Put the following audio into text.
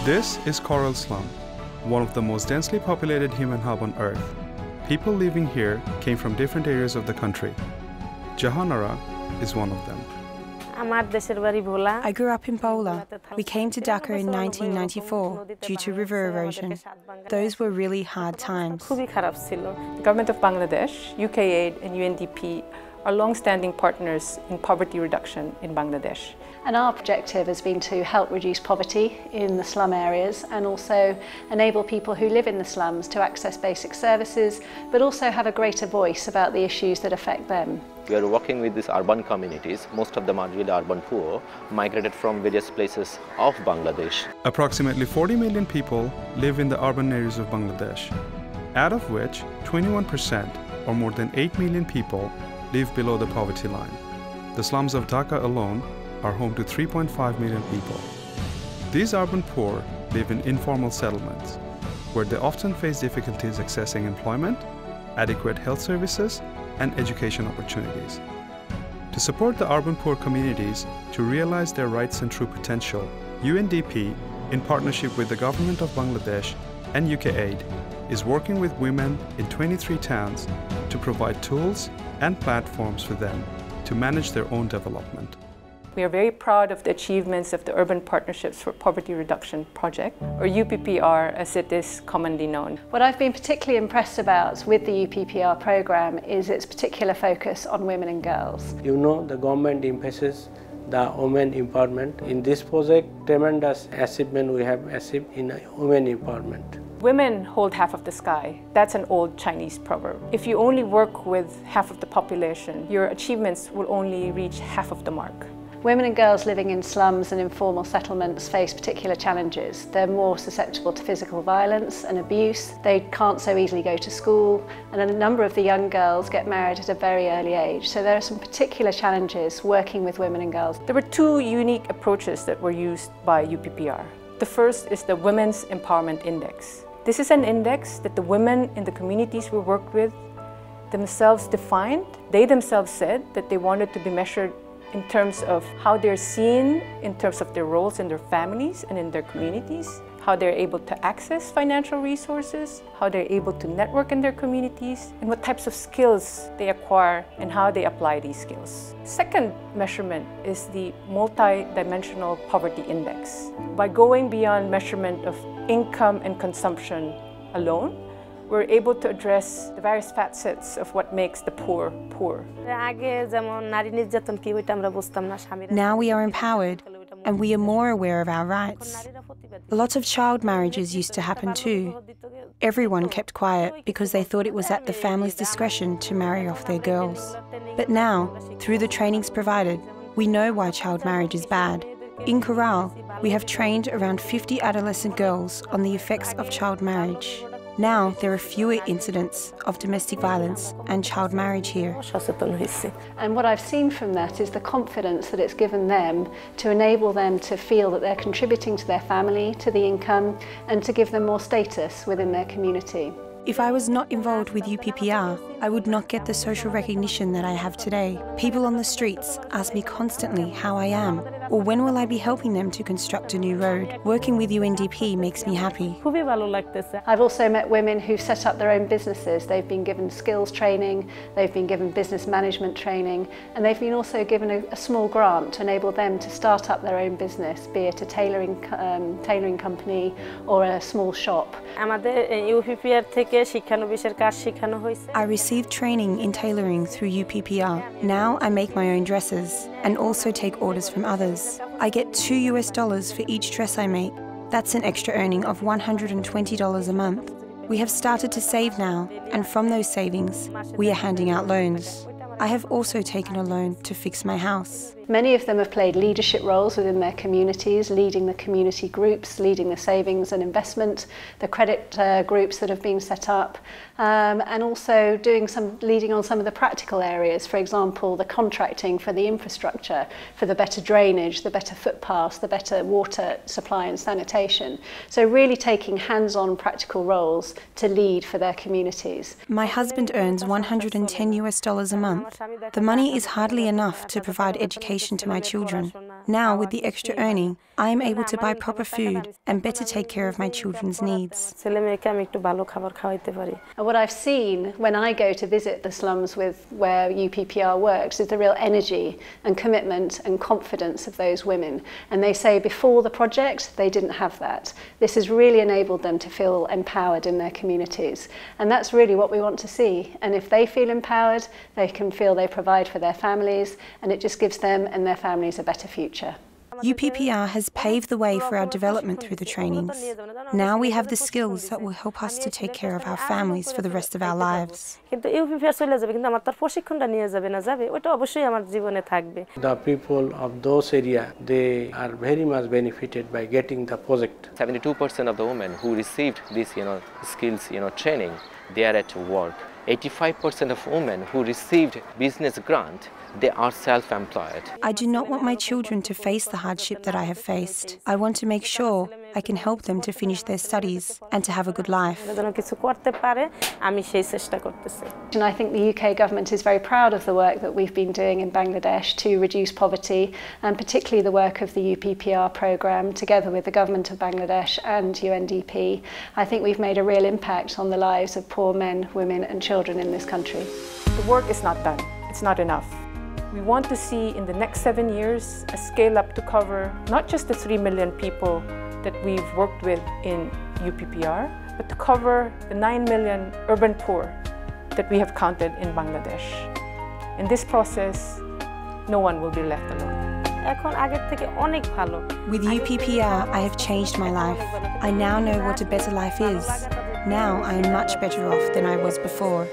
This is Korail slum, one of the most densely populated human hub on Earth. People living here came from different areas of the country. Jahanara is one of them. I grew up in Bola. We came to Dhaka in 1994 due to river erosion. Those were really hard times. The Government of Bangladesh, UKAID and UNDP are long-standing partners in poverty reduction in Bangladesh. And our objective has been to help reduce poverty in the slum areas and also enable people who live in the slums to access basic services, but also have a greater voice about the issues that affect them. We are working with these urban communities. Most of them are really urban poor, migrated from various places of Bangladesh. Approximately 40 million people live in the urban areas of Bangladesh, out of which 21%, or more than 8 million people, live below the poverty line. The slums of Dhaka alone are home to 3.5 million people. These urban poor live in informal settlements, where they often face difficulties accessing employment, adequate health services, and education opportunities. To support the urban poor communities to realize their rights and true potential, UNDP, in partnership with the Government of Bangladesh and UKAID, is working with women in 23 towns to provide tools and platforms for them to manage their own development. We are very proud of the achievements of the Urban Partnerships for Poverty Reduction Project, or UPPR as it is commonly known. What I've been particularly impressed about with the UPPR programme is its particular focus on women and girls. You know, the government emphasizes the women empowerment. In this project, tremendous achievement we have achieved in women empowerment. Women hold half of the sky. That's an old Chinese proverb. If you only work with half of the population, your achievements will only reach half of the mark. Women and girls living in slums and informal settlements face particular challenges. They're more susceptible to physical violence and abuse. They can't so easily go to school, and a number of the young girls get married at a very early age. So there are some particular challenges working with women and girls. There were two unique approaches that were used by UPPR. The first is the Women's Empowerment Index. This is an index that the women in the communities we worked with themselves defined. They themselves said that they wanted to be measured in terms of how they're seen, in terms of their roles in their families and in their communities, how they're able to access financial resources, how they're able to network in their communities, and what types of skills they acquire and how they apply these skills. Second measurement is the multi-dimensional poverty index. By going beyond measurement of income and consumption alone, we're able to address the various facets of what makes the poor poor. Now we are empowered and we are more aware of our rights. A lot of child marriages used to happen too. Everyone kept quiet because they thought it was at the family's discretion to marry off their girls. But now, through the trainings provided, we know why child marriage is bad. In Korail, we have trained around 50 adolescent girls on the effects of child marriage. Now there are fewer incidents of domestic violence and child marriage here. And what I've seen from that is the confidence that it's given them to enable them to feel that they're contributing to their family, to the income, and to give them more status within their community. If I was not involved with UPPR, I would not get the social recognition that I have today. People on the streets ask me constantly how I am, or when will I be helping them to construct a new road. Working with UNDP makes me happy. I've also met women who've set up their own businesses. They've been given skills training, they've been given business management training, and they've been also given a small grant to enable them to start up their own business, be it a tailoring company or a small shop. I received training in tailoring through UPPR. Now I make my own dresses and also take orders from others. I get $2 for each dress I make. That's an extra earning of $120 a month. We have started to save now, and from those savings, we are handing out loans. I have also taken a loan to fix my house. Many of them have played leadership roles within their communities, leading the community groups, leading the savings and investment, the credit groups that have been set up, and also leading on some of the practical areas, for example, the contracting for the infrastructure, for the better drainage, the better footpaths, the better water supply and sanitation. So really taking hands-on practical roles to lead for their communities. My husband earns $110 a month. The money is hardly enough to provide education education to my children. Now, with the extra earning, I am able to buy proper food and better take care of my children's needs. And what I've seen when I go to visit the slums where UPPR works is the real energy and commitment and confidence of those women. And they say before the project, they didn't have that. This has really enabled them to feel empowered in their communities. And that's really what we want to see. And if they feel empowered, they can feel they provide for their families, and it just gives them and their families a better future. UPPR has paved the way for our development through the trainings. Now we have the skills that will help us to take care of our families for the rest of our lives. The people of those areas, they are very much benefited by getting the project. 72% of the women who received this skills training, they are at work. 85% of women who received business grant, they are self-employed. I do not want my children to face the hardship that I have faced. I want to make sure I can help them to finish their studies and to have a good life. And I think the UK government is very proud of the work that we've been doing in Bangladesh to reduce poverty, and particularly the work of the UPPR programme together with the government of Bangladesh and UNDP. I think we've made a real impact on the lives of poor men, women and children in this country. The work is not done. It's not enough. We want to see in the next 7 years a scale up to cover not just the 3 million people that we've worked with in UPPR, but to cover the 9 million urban poor that we have counted in Bangladesh. In this process, no one will be left alone. With UPPR, I have changed my life. I now know what a better life is. Now I am much better off than I was before.